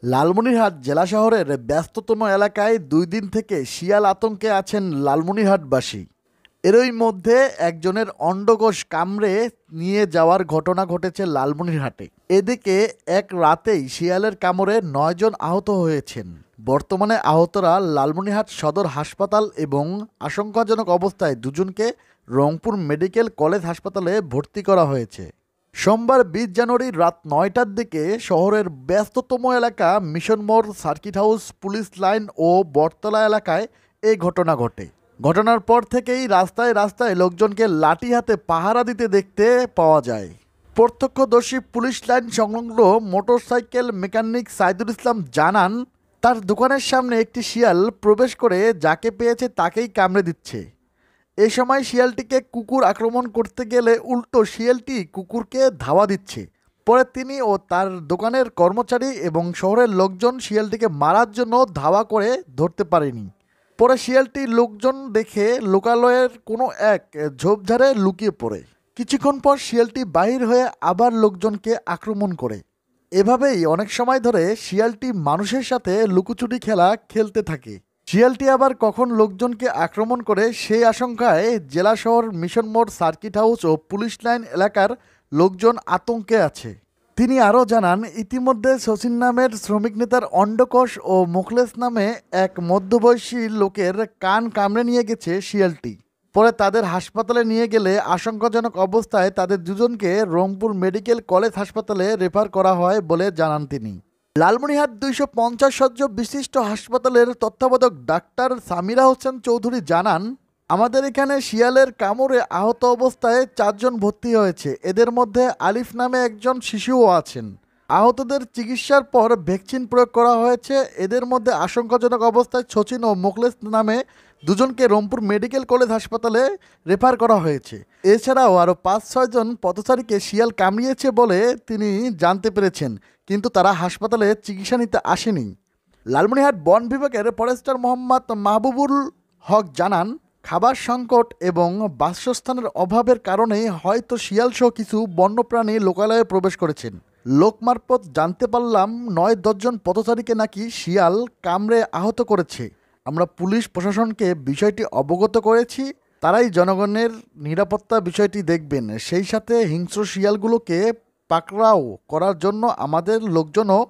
লালমনিরহাট জেলা শহরের ব্যস্ততম এলাকায় ২ দিন থেকে শিয়াল আতঙ্কে আছেন লালমনিরহাটবাসী। এরই মধ্যে একজনের অন্ডকোষ কামড়ে নিয়ে যাওয়ার ঘটনা ঘটেছে লালমনিরহাটে। এদিকে এক রাতেই শিয়ালের কামড়ে ৯ জন আহত হয়েছেন। বর্তমানে আহতরা লালমনিরহাট সদর হাসপাতাল এবং আশঙ্কাজনক অবস্থায় দুজনকে রংপুর মেডিকেল কলেজ হাসপাতালে ভর্তি করা হয়েছে। সোমবার ২০ জানুয়ারি রাত ৯টার দিকে শহরের ব্যস্ততম এলাকা মিশন মোড়, সার্কিট হাউস, পুলিশ লাইন ও বটতলা এলাকায় এই ঘটনা ঘটে। ঘটনার পর থেকেই রাস্তায় রাস্তায় লোকজনকে লাঠি হাতে পাহারা দিতে দেখতে পাওয়া যায়। প্রত্যক্ষদর্শী পুলিশ লাইন সংলগ্ন মোটরসাইকেল মেকানিক সাইদুল ইসলাম জানান, তার দোকানের সামনে একটি শিয়াল প্রবেশ করে যাকে পেয়েছে তাকেই কামড়ে দিচ্ছে। এ সময় শিয়ালটিকে কুকুর আক্রমণ করতে গেলে উল্টো শিয়ালটি কুকুরকে ধাওয়া দিচ্ছে। পরে তিনি ও তার দোকানের কর্মচারী এবং শহরের লোকজন শিয়ালটিকে মারার জন্য ধাওয়া করে ধরতে পারেনি। পরে শিয়ালটি লোকজন দেখে লোকালয়ের কোনো এক ঝোপঝাড়ে লুকিয়ে পড়ে। কিছুক্ষণ পর শিয়ালটি বাহির হয়ে আবার লোকজনকে আক্রমণ করে। এভাবেই অনেক সময় ধরে শিয়ালটি মানুষের সাথে লুকোচুরি খেলা খেলতে থাকে। শিয়ালটি আবার কখন লোকজনকে আক্রমণ করে সেই আশঙ্কায় জেলা শহর, মিশন মোড়, সার্কিট হাউস ও পুলিশ লাইন এলাকার লোকজন আতঙ্কে আছে। তিনি আরও জানান, ইতিমধ্যে শচীন নামের শ্রমিক নেতার অন্ডকোষ ও মুখলেস নামে এক মধ্যবয়সী লোকের কান কামড়ে নিয়ে গেছে শিয়ালটি। পরে তাদের হাসপাতালে নিয়ে গেলে আশঙ্কাজনক অবস্থায় তাদের দুজনকে রংপুর মেডিকেল কলেজ হাসপাতালে রেফার করা হয় বলে জানান তিনি। লালমনিরহাট ২৫০ শয্য বিশিষ্ট হাসপাতালের তত্ত্বাবধায়ক ডাক্তার সামিরা হোসেন চৌধুরী জানান, আমাদের এখানে শিয়ালের কামড়ে আহত অবস্থায় ৪ জন ভর্তি হয়েছে। এদের মধ্যে আলিফ নামে একজন শিশুও আছেন। আহতদের চিকিৎসার পর ভ্যাকসিন প্রয়োগ করা হয়েছে। এদের মধ্যে আশঙ্কাজনক অবস্থায় শচীন ও মোখলেস নামে দুজনকে রংপুর মেডিকেল কলেজ হাসপাতালে রেফার করা হয়েছে। এছাড়াও আরও ৫-৬ জন পথচারীকে শিয়াল কামড়িয়েছে বলে তিনি জানতে পেরেছেন, কিন্তু তারা হাসপাতালে চিকিৎসা নিতে আসেনি। লালমনিরহাট বন বিভাগের ফরেস্টার মোহাম্মদ মাহবুবুল হক জানান, খাবার সংকট এবং বাসস্থানের অভাবের কারণে হয়তো শিয়ালসহ কিছু বন্যপ্রাণী লোকালয়ে প্রবেশ করেছেন। লোক মারফত জানতে পারলাম ৯-১০ জন পথচারীকে নাকি শিয়াল কামড়ে আহত করেছে। আমরা পুলিশ প্রশাসনকে বিষয়টি অবগত করেছি। তারাই জনগণের নিরাপত্তা বিষয়টি দেখবেন। সেই সাথে হিংস্র শিয়ালগুলোকে পাকড়াও করার জন্য আমাদের লোকজনও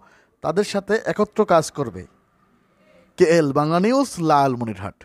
তাদের সাথে একত্র কাজ করবে। KL Bangla news, Lalmonirhat.